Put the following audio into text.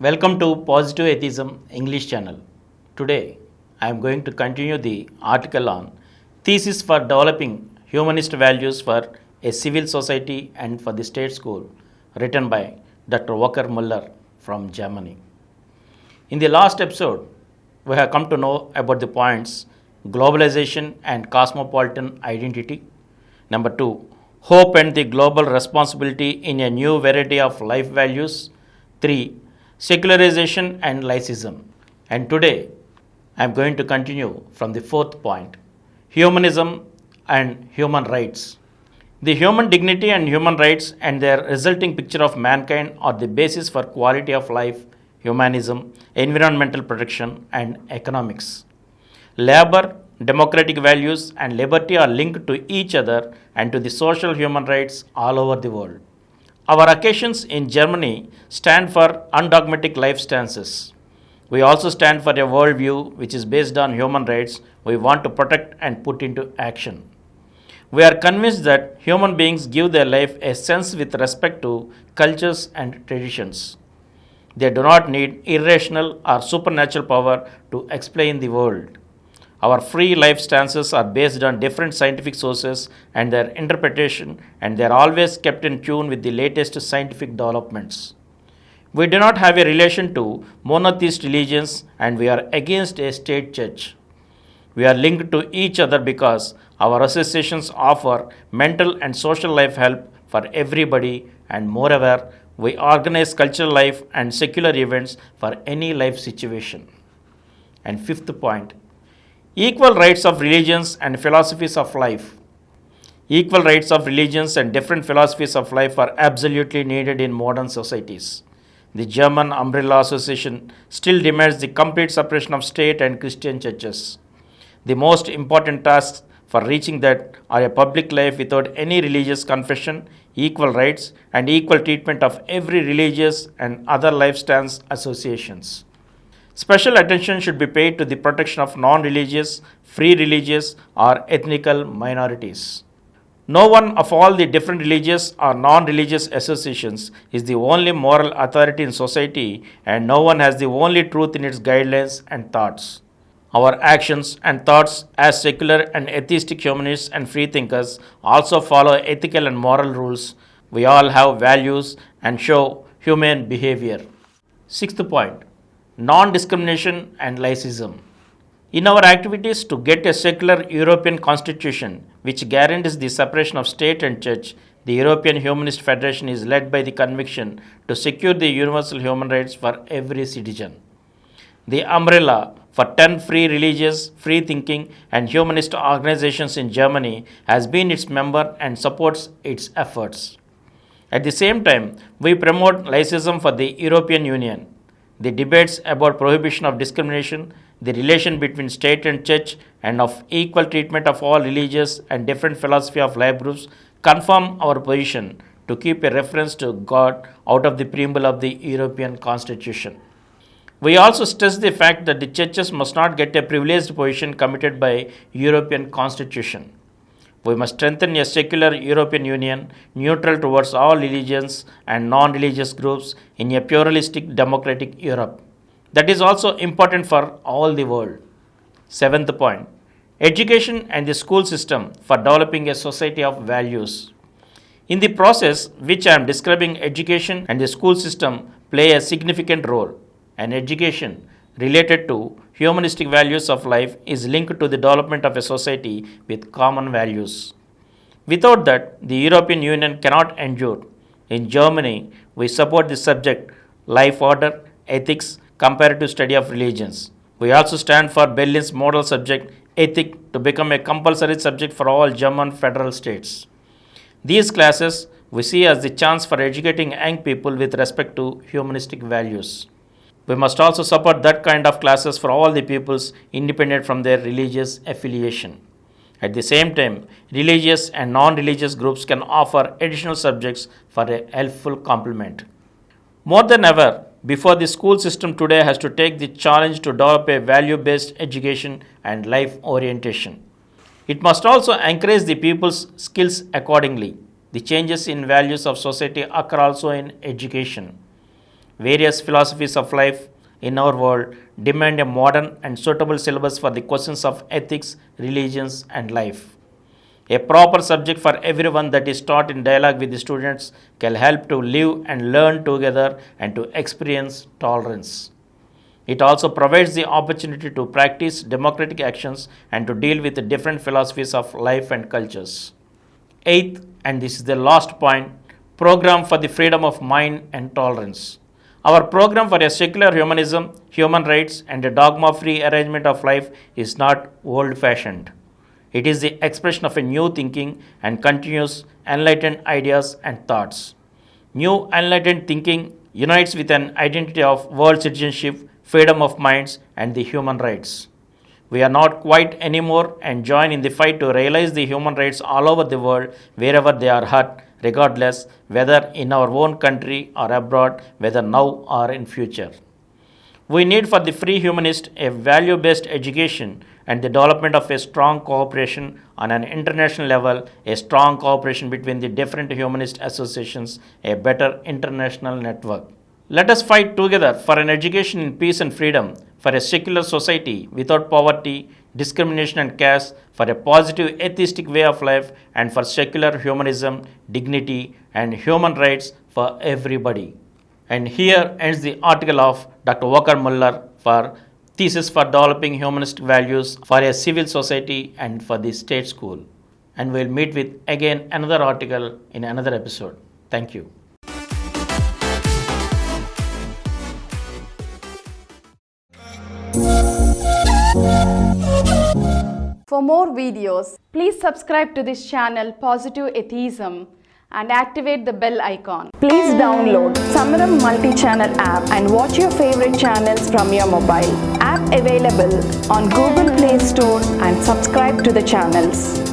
Welcome to Positive Atheism English channel. Today, I am going to continue the article on Thesis for Developing Humanist Values for a Civil Society and for the State School, written by Dr. Walker Muller from Germany. In the last episode, we have come to know about the points globalization and cosmopolitan identity. Number 2, hope and the global responsibility in a new variety of life values. 3, secularization and laicism. And today, I am going to continue from the fourth point, humanism and human rights. The human dignity and human rights and their resulting picture of mankind are the basis for quality of life, humanism, environmental protection, and economics. Labor, democratic values, and liberty are linked to each other and to the social human rights all over the world. Our occasions in Germany stand for undogmatic life stances. We also stand for a worldview which is based on human rights we want to protect and put into action. We are convinced that human beings give their life a sense with respect to cultures and traditions. They do not need irrational or supernatural power to explain the world. Our free life stances are based on different scientific sources and their interpretation, and they are always kept in tune with the latest scientific developments. We do not have a relation to monotheist religions, and we are against a state church. We are linked to each other because our associations offer mental and social life help for everybody, and moreover, we organize cultural life and secular events for any life situation. And fifth point, equal rights of religions and philosophies of life. Equal rights of religions and different philosophies of life are absolutely needed in modern societies. The German Umbrella Association still demands the complete separation of state and Christian churches. The most important tasks for reaching that are a public life without any religious confession, equal rights, and equal treatment of every religious and other life stance associations. Special attention should be paid to the protection of non-religious, free religious, or ethnical minorities. No one of all the different religious or non-religious associations is the only moral authority in society, and no one has the only truth in its guidelines and thoughts. Our actions and thoughts as secular and atheistic humanists and freethinkers also follow ethical and moral rules. We all have values and show humane behavior. Sixth point, non-discrimination and laicism. In our activities to get a secular European constitution which guarantees the separation of state and church, the European Humanist Federation is led by the conviction to secure the universal human rights for every citizen. The umbrella for 10 free religious, free thinking, and humanist organizations in Germany has been its member and supports its efforts. At the same time, we promote laicism for the European Union. The debates about prohibition of discrimination, the relation between state and church, and of equal treatment of all religious and different philosophy of life groups confirm our position to keep a reference to God out of the preamble of the European Constitution. We also stress the fact that the churches must not get a privileged position committed by European Constitution. We must strengthen a secular European Union neutral towards all religions and non-religious groups in a pluralistic democratic Europe. That is also important for all the world. Seventh point, education and the school system for developing a society of values. In the process which I am describing, education and the school system play a significant role. And education related to humanistic values of life is linked to the development of a society with common values. Without that, the European Union cannot endure. In Germany, we support the subject life order, ethics, comparative study of religions. We also stand for Berlin's model subject ethic to become a compulsory subject for all German federal states. These classes we see as the chance for educating young people with respect to humanistic values. We must also support that kind of classes for all the peoples independent from their religious affiliation. At the same time, religious and non-religious groups can offer additional subjects for a helpful complement. More than ever, before the school system today has to take the challenge to develop a value-based education and life orientation. It must also encourage the people's skills accordingly. The changes in values of society occur also in education. various philosophies of life in our world demand a modern and suitable syllabus for the questions of ethics, religions, and life. A proper subject for everyone that is taught in dialogue with the students can help to live and learn together and to experience tolerance. It also provides the opportunity to practice democratic actions and to deal with the different philosophies of life and cultures. Eighth, and this is the last point, program for the freedom of mind and tolerance. Our program for a secular humanism, human rights, and a dogma free arrangement of life is not old fashioned. It is the expression of a new thinking and continuous enlightened ideas and thoughts. New enlightened thinking unites with an identity of world citizenship, freedom of minds, and the human rights. We are not quiet anymore and join in the fight to realize the human rights all over the world wherever they are hurt, regardless whether in our own country or abroad, whether now or in future. We need for the free humanist a value-based education and the development of a strong cooperation on an international level, a strong cooperation between the different humanist associations, a better international network. Let us fight together for an education in peace and freedom, for a secular society without poverty, discrimination and caste, for a positive atheistic way of life, and for secular humanism, dignity, and human rights for everybody. And here ends the article of Dr. Wakar Mullar for Thesis for Developing Humanistic Values for a Civil Society and for the State School. And we'll meet with again another article in another episode. Thank you. For more videos, please subscribe to this channel Positive Atheism and activate the bell icon. Please download Samaram multi-channel app and watch your favorite channels from your mobile. App available on Google Play Store and subscribe to the channels.